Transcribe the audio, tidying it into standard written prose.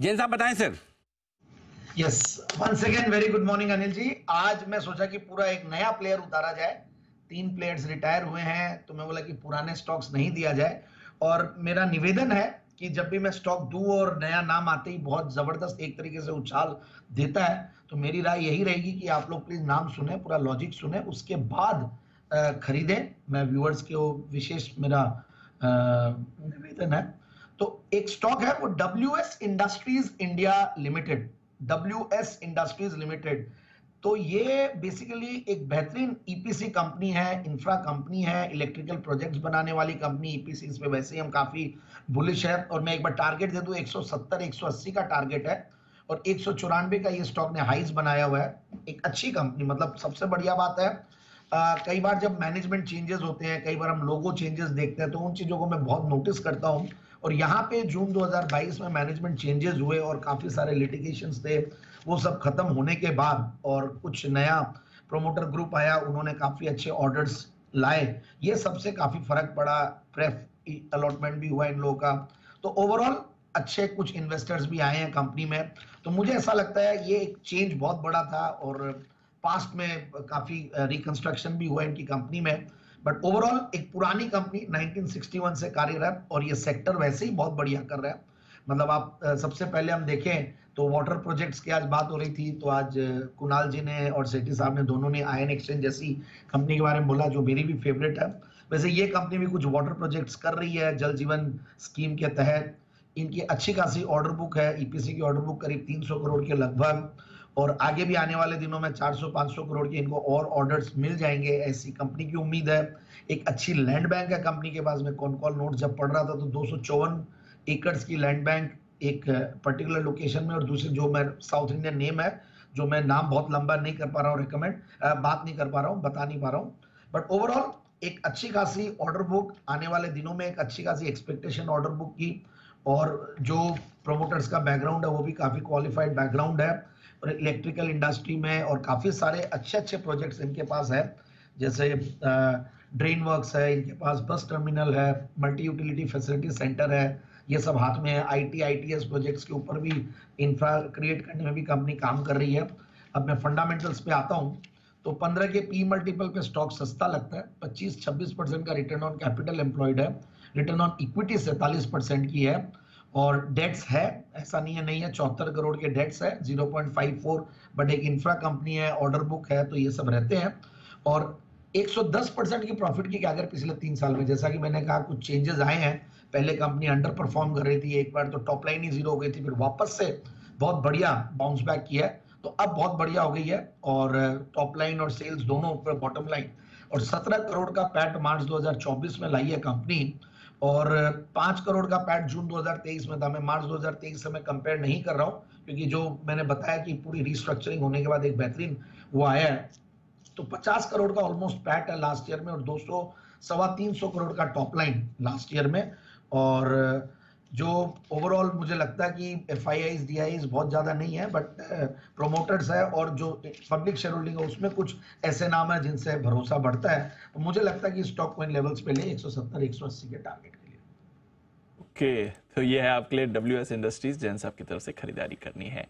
जैन साहब बताएं sir. Yes, once again very good morning Anil ji. आज मैं सोचा कि पूरा एक नया प्लेयर उतारा जाए। 3 प्लेयर्स रिटायर हुए हैं तो मैं बोला कि पुराने स्टॉक्स नहीं दिया जाए। और मेरा निवेदन है कि जब भी मैं स्टॉक दूं और नया नाम आते ही बहुत जबरदस्त एक तरीके से उछाल देता है, तो मेरी राय यही रहेगी कि आप लोग प्लीज नाम सुने, पूरा लॉजिक सुने, उसके बाद खरीदें। मैं व्यूअर्स को विशेष मेरा निवेदन है। तो एक स्टॉक है वो WS industries India limited. WS industries limited, तो ये बेसिकली एक बेहतरीन ईपीसी कंपनी है, इंफ्रा कंपनी है, इलेक्ट्रिकल प्रोजेक्ट्स बनाने वाली कंपनी। ईपीसी पे वैसे ही हम काफी बुलिश है। और मैं एक बार टारगेट दे दूं, 170 180 का टारगेट है और 194 का ये स्टॉक ने हाइज बनाया हुआ है। एक अच्छी कंपनी, मतलब सबसे बढ़िया बात है कई बार जब मैनेजमेंट चेंजेस होते हैं, कई बार हम लोगो चेंजेस देखते हैं, तो उन चीजों को मैं बहुत नोटिस करता हूं। और यहाँ पे जून 2022 में मैनेजमेंट चेंजेस हुए और काफी सारे लिटिगेशंस थे, वो सब खत्म होने के बाद और कुछ नया प्रोमोटर ग्रुप आया, उन्होंने काफी अच्छे ऑर्डर्स लाए, ये सबसे काफी फर्क पड़ा। प्रेफ अलॉटमेंट भी हुआ इन लोगों का। तो ओवरऑल अच्छे कुछ इन्वेस्टर्स भी आए हैं कंपनी में। तो मुझे ऐसा लगता है ये एक चेंज बहुत बड़ा था और पास्ट में काफी रिकंस्ट्रक्शन भी हुआ इनकी कंपनी में। बट ओवरऑल एक पुरानी कंपनी 1961 से कार्यरत, और ये सेक्टर वैसे ही बहुत बढ़िया कर रहा है। मतलब आप सबसे पहले हम देखें तो वाटर प्रोजेक्ट्स की आज बात हो रही थी, तो आज कुणाल जी ने और सेठी साहब ने दोनों ने आयन एक्सचेंज जैसी कंपनी के बारे में बोला, जो मेरी भी फेवरेट है। वैसे ये कंपनी भी कुछ वाटर प्रोजेक्ट्स कर रही है जल जीवन स्कीम के तहत। इनकी अच्छी खासी ऑर्डर बुक है, ईपीसी की ऑर्डर बुक करीब 300 करोड़ के लगभग, और आगे भी आने वाले दिनों में 400-500 करोड़ के इनको और ऑर्डर्स मिल जाएंगे, ऐसी कंपनी की उम्मीद है। एक अच्छी लैंड बैंक है कंपनी के पास में। कौन कॉल नोट जब पढ़ रहा था तो 254 एकर्स की लैंड बैंक एक पर्टिकुलर लोकेशन में, और दूसरी जो मैं साउथ इंडियन नेम है, जो मैं नाम बहुत लंबा नहीं कर पा रहा हूँ, रिकमेंड बात नहीं कर पा रहा हूँ, बता नहीं पा रहा हूँ। बट ओवरऑल एक अच्छी खासी ऑर्डर बुक, आने वाले दिनों में एक अच्छी खासी एक्सपेक्टेशन ऑर्डर बुक की। और जो प्रोमोटर्स का बैकग्राउंड है वो भी काफी क्वालिफाइड बैकग्राउंड है, और इलेक्ट्रिकल इंडस्ट्री में और काफी सारे अच्छे अच्छे प्रोजेक्ट्स इनके पास है। जैसे ड्रेन वर्क्स है इनके पास, बस टर्मिनल है, मल्टी यूटिलिटी फैसिलिटी सेंटर है, ये सब हाथ में है। ITS प्रोजेक्ट्स के ऊपर भी इंफ्रा क्रिएट करने में भी कंपनी काम कर रही है। अब मैं फंडामेंटल्स पे आता हूँ, तो 15 के पी मल्टीपल पे स्टॉक सस्ता लगता है। 25-26% का रिटर्न ऑन कैपिटल एम्प्लॉयड है। रिटर्न ऑन इक्विटी 47% की है। और डेट्स है, ऐसा नहीं है, 74 करोड़ के डेट्स है, 0.54। बट एक इंफ्रा कंपनी है, ऑर्डर बुक है, तो ये सब रहते हैं। और 110% की प्रॉफिट की अगर पिछले 3 साल में, जैसा कि मैंने कहा, कुछ चेंजेस आए हैं। पहले कंपनी अंडर परफॉर्म कर रही थी, एक बार तो टॉप लाइन ही जीरो हो गई थी, फिर वापस से बहुत बढ़िया बाउंस बैक किया है, तो अब बहुत बढ़िया हो गई है। और टॉप लाइन और सेल्स दोनों ऊपर, बॉटम लाइन। और 17 करोड़ का पैट मार्च 2024 में लाई है कंपनी, और 5 करोड़ का पैट जून 2023 में था। मैं मार्च 2023 से मैं कंपेयर नहीं कर रहा हूं, क्योंकि जो मैंने बताया कि पूरी रिस्ट्रक्चरिंग होने के बाद एक बेहतरीन वो आया है। तो 50 करोड़ का ऑलमोस्ट पैट है लास्ट ईयर में, और 200 सवा 300 करोड़ का टॉप लाइन लास्ट ईयर में। और जो ओवरऑल मुझे लगता है कि FIIs DIIs बहुत ज्यादा नहीं है, बट प्रोमोटर्स है, और जो पब्लिक शेयर होल्डिंग है उसमें कुछ ऐसे नाम है जिनसे भरोसा बढ़ता है। तो मुझे लगता है कि स्टॉक को इन लेवल्स पे ले, 170 180 के टारगेट के लिए। ओके, तो ये है आपके लिए WS इंडस्ट्रीज, जैन साहब की तरफ से खरीदारी करनी है।